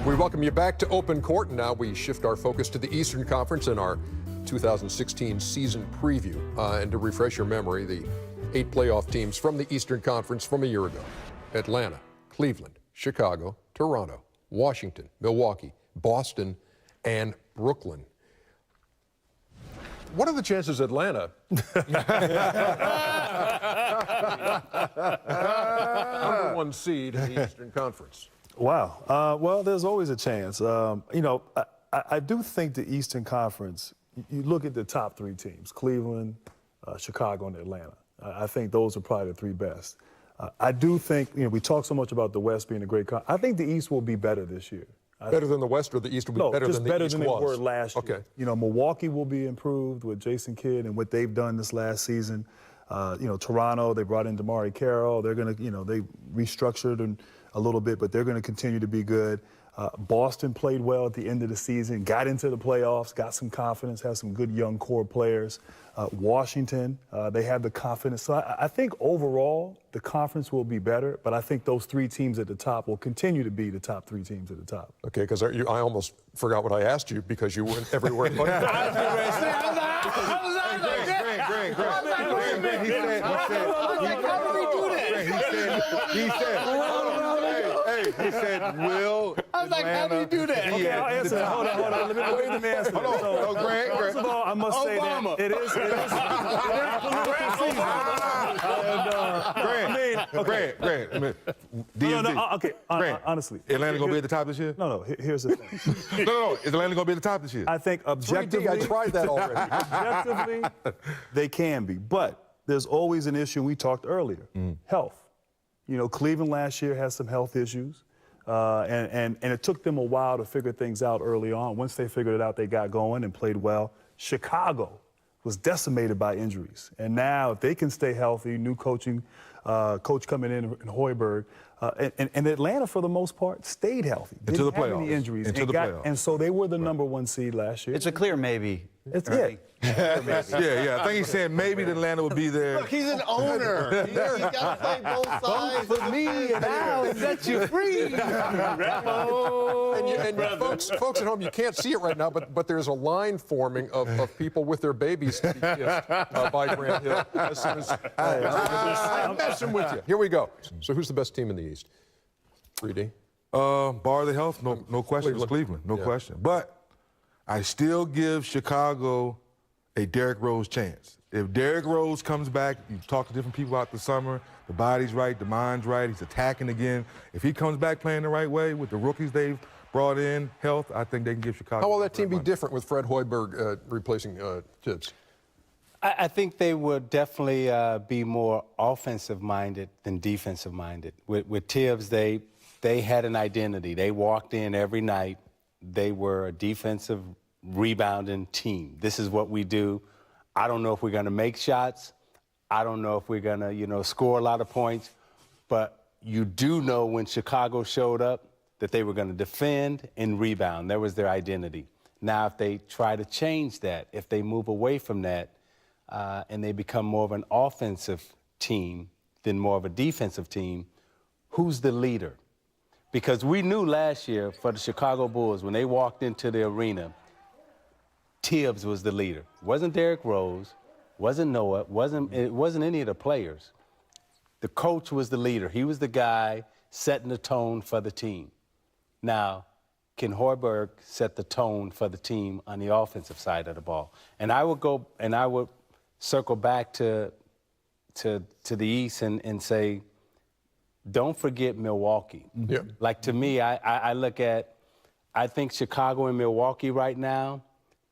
We welcome you back to Open Court, and now we shift our focus to the Eastern Conference in our 2016 season preview. And to refresh your memory, the 8 playoff teams from the Eastern Conference from a year ago: Atlanta, Cleveland, Chicago, Toronto, Washington, Milwaukee, Boston, and Brooklyn. What are the chances Atlanta number 1 seed in the Eastern Conference? Wow. Well, there's always a chance. I do think the Eastern Conference, you look at the top 3 teams, Cleveland, Chicago, and Atlanta. I think those are probably the 3 best. I do think, we talk so much about the West being a great conference. I think the East will be better this year. Better than the West, or the East will be better than the East was? No, just better than they were last year. Okay. Milwaukee will be improved with Jason Kidd and what they've done this last season. Toronto, they brought in DeMarre Carroll. They're going to, they restructured a little bit, but they're going to continue to be good. Boston played well at the end of the season, got into the playoffs, got some confidence, has some good young core players. Washington, they have the confidence. So I think overall the conference will be better, but I think those 3 teams at the top will continue to be the top 3 teams at the top. Okay, because I almost forgot what I asked you because you went everywhere. Greg. He said, will I was like, how do you do that? Okay, I'll answer that. Hold on. Let me answer that. Hold on. Greg. First of all, I must say that it is Greg. DMD. Okay, honestly. Atlanta going to be at the top this year? No, here's the thing. No. Is Atlanta going to be at the top this year? I think objectively. 3D, I tried that already. Objectively, they can be. But there's always an issue, we talked earlier, health. Cleveland last year had some health issues, and it took them a while to figure things out early on. Once they figured it out, they got going and played well. Chicago was decimated by injuries, and now if they can stay healthy, new coach coming in Hoiberg, and Atlanta, for the most part, stayed healthy. Into the Didn't have playoffs. any injuries. Playoffs. And so they were the number 1 seed last year. It's a clear maybe. It's it. Yeah. I think he's saying maybe the Atlanta will be there. Look, he's an owner. He's got to play both sides. For me, now set you free. And folks at home, you can't see it right now, but there's a line forming of people with their babies to be kissed by Grant Hill. As soon as I'm messing with you. Here we go. So who's the best team in the East? 3D? Bar the health, no question. It's Cleveland, no question. But I still give Chicago a Derrick Rose chance. If Derrick Rose comes back, you talk to different people out the summer, the body's right, the mind's right, he's attacking again. If he comes back playing the right way with the rookies they've brought in, health, I think they can give Chicago. How will that team be different with Fred Hoiberg replacing Tibbs? I think they would definitely be more offensive-minded than defensive-minded. With Tibbs, they had an identity. They walked in every night. They were a defensive rebounding team. This is what we do. I don't know if we're going to make shots. I don't know if we're going to, score a lot of points. But you do know when Chicago showed up that they were going to defend and rebound. That was their identity. Now, if they try to change that, if they move away from that, and they become more of an offensive team than more of a defensive team, who's the leader? Because we knew last year for the Chicago Bulls, when they walked into the arena, Tibbs was the leader. It wasn't Derrick Rose, wasn't Noah, it wasn't any of the players. The coach was the leader. He was the guy setting the tone for the team. Now, can Hoiberg set the tone for the team on the offensive side of the ball? And I would circle back to the East and say, don't forget Milwaukee. Yeah. Like, to me, I think Chicago and Milwaukee right now,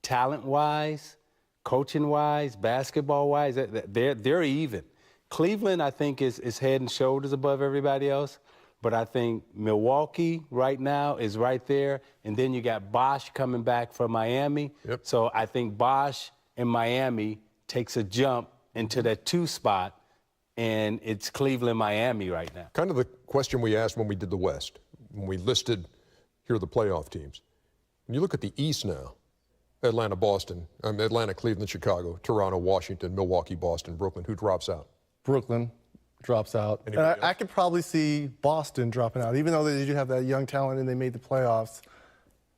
talent-wise, coaching-wise, basketball-wise, they're even. Cleveland, I think, is head and shoulders above everybody else. But I think Milwaukee right now is right there. And then you got Bosh coming back from Miami. Yep. So I think Bosh in Miami takes a jump into that 2 spot. And it's Cleveland-Miami right now. Kind of the question we asked when we did the West, when we listed, here are the playoff teams. When you look at the East now, Atlanta, Cleveland, Chicago, Toronto, Washington, Milwaukee, Boston, Brooklyn, who drops out? Brooklyn. drops out. And Anybody I could probably see Boston dropping out, even though they did have that young talent and they made the playoffs.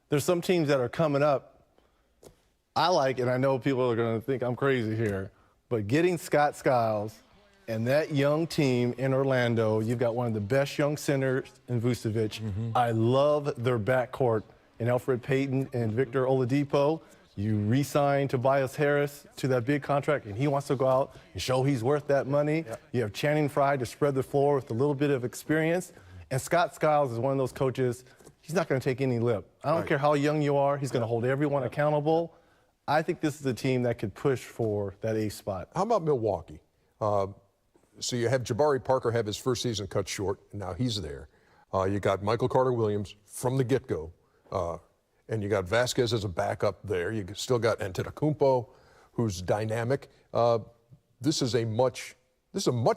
There's some teams that are coming up. I like, and I know people are going to think I'm crazy here, but getting Scott Skiles and that young team in Orlando, you've got one of the best young centers in Vucevic. I love their backcourt in Elfrid Payton and Victor Oladipo. You re-sign Tobias Harris to that big contract, and he wants to go out and show he's worth that money. Yep. You have Channing Frye to spread the floor with a little bit of experience. And Scott Skiles is one of those coaches, he's not going to take any lip. I don't care how young you are. He's going to hold everyone accountable. I think this is a team that could push for that ace spot. How about Milwaukee? So you have Jabari Parker have his first season cut short, and now he's there. You got Michael Carter-Williams from the get-go, and you got Vasquez as a backup there. You still got Antetokounmpo, who's dynamic. This is a much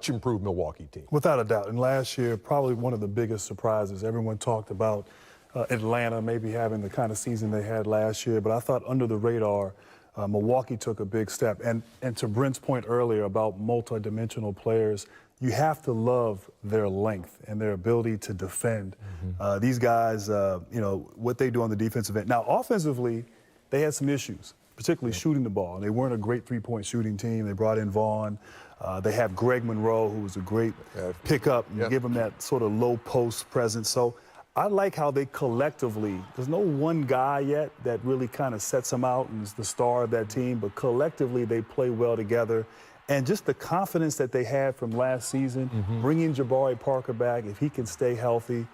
improved Milwaukee team. Without a doubt. And last year, probably one of the biggest surprises. Everyone talked about Atlanta maybe having the kind of season they had last year, but I thought under the radar, Milwaukee took a big step. And to Brent's point earlier about multidimensional players, you have to love their length and their ability to defend. These guys, what they do on the defensive end. Now, offensively, they had some issues, particularly shooting the ball. They weren't a great three-point shooting team. They brought in Vaughn. They have Greg Monroe, who was a great pickup. You give him that sort of low post presence. So I like how they collectively, there's no one guy yet that really kind of sets them out and is the star of that team, but collectively they play well together. And just the confidence that they had from last season, bringing Jabari Parker back, if he can stay healthy,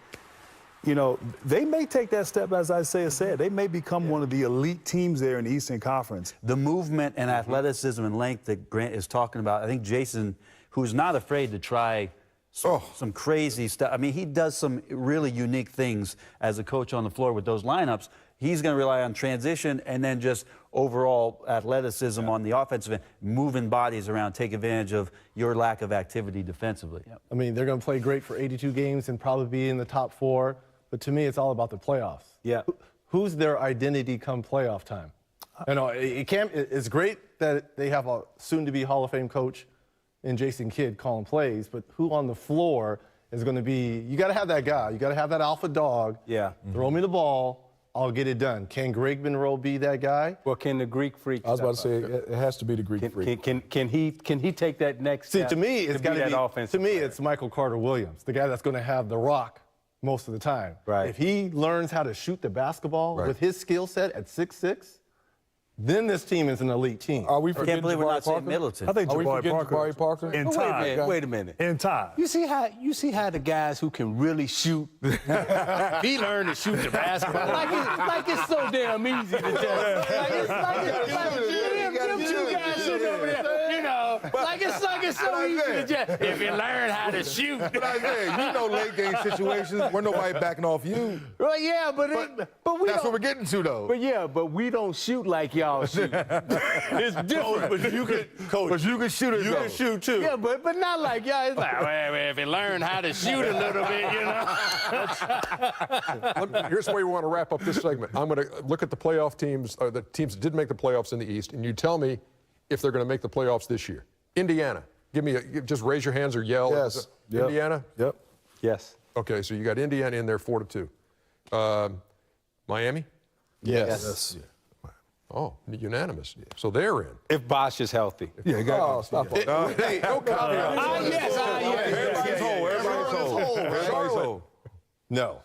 they may take that step, as Isaiah said. They may become one of the elite teams there in the Eastern Conference. The movement and athleticism and length that Grant is talking about, I think Jason, who's not afraid to try some crazy stuff. I mean, he does some really unique things as a coach on the floor with those lineups. He's going to rely on transition and then just overall athleticism on the offensive end, moving bodies around, take advantage of your lack of activity defensively. I mean, they're going to play great for 82 games and probably be in the top 4. But to me, it's all about the playoffs. Yeah. Who's their identity come playoff time? It's great that they have a soon-to-be Hall of Fame coach in Jason Kidd calling plays, but who on the floor is going to be? You got to have that guy. You got to have that alpha dog. Yeah. Throw me the ball, I'll get it done. Can Greg Monroe be that guy? Well, can the Greek freak? I was about to say it has to be the Greek freak. Can he take that next step? See, to me, it's got to be. Offensive To me, player? it's Michael Carter-Williams, the guy that's going to have the rock most of the time. Right. If he learns how to shoot the basketball with his skill set at 6'6", then this team is an elite team. Are we I can't believe we're not saying Middleton. I think Are we forgetting Jabari Parker? In Wait a time. minute. Wait a minute. In time. You see how the guys who can really shoot, he learned to shoot the basketball. like it's so damn easy to just. Them two guys sitting over there, like it's so easy to just. If you learn how to shoot. But Isaiah, late game situations where nobody backing off you. Well, yeah, but we That's don't. what we're getting to, though. But we don't shoot like y'all shoot. It's different. But you can, coach. But you can shoot it, You though. can shoot too. Yeah, but not like y'all. It's like, well, if you learn how to shoot a little bit, Here's the way we want to wrap up this segment. I'm going to look at the playoff teams, or the teams that did make the playoffs in the East, and you tell me if they're going to make the playoffs this year. Indiana, just raise your hands or yell. Yes. Yep. Indiana? Yep. Yes. Okay, so you got Indiana in there 4-2. Miami? Yes. Oh, unanimous. So they're in. If Bosh is healthy. Yeah, you got Stop it. No caveat. Yes. Everybody's whole. Everybody's whole. No.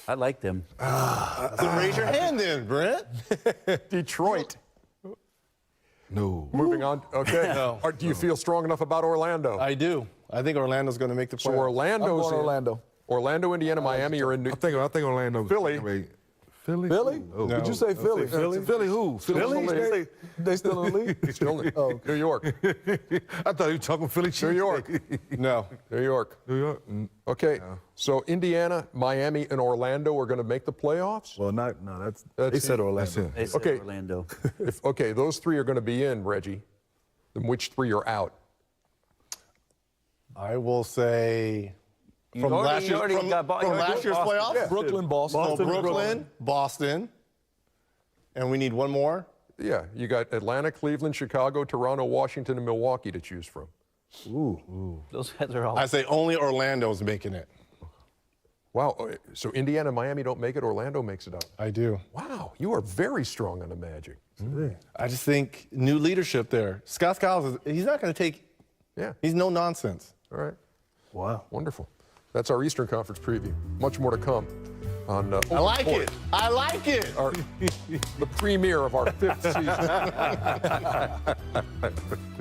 I like them. Then raise your hand then, Brent. Detroit. No. Moving on. Okay. No. Do you feel strong enough about Orlando? I do. I think Orlando's going to make the playoffs. So Orlando's I'm going in. Orlando. Orlando, Indiana, Miami are in. I think Orlando. Philly. Philly? Philly? Oh. Did you say Philly? Philly who? Philly? They still in the league? Still in. New York. I thought you were talking Philly. New York. No. New York. New York. Okay. So Indiana, Miami, and Orlando are going to make the playoffs? Well, they said Orlando. That's it. They said Okay. Orlando. Okay, those three are going to be in, Reggie. Then which three are out? I will say from last year's playoffs, Yeah. Brooklyn, Boston. Brooklyn, Boston, and we need one more. Yeah, you got Atlanta, Cleveland, Chicago, Toronto, Washington, and Milwaukee to choose from. Those heads are all. I say only Orlando's making it. Wow. So Indiana and Miami don't make it. Orlando makes it out. I do. Wow. You are very strong on the Magic. I just think new leadership there. Scott Skiles, he's not going to take, Yeah. he's no nonsense. All right. Wow. Wonderful. That's our Eastern Conference preview. Much more to come on I like it. I like it. the premiere of our 5th season.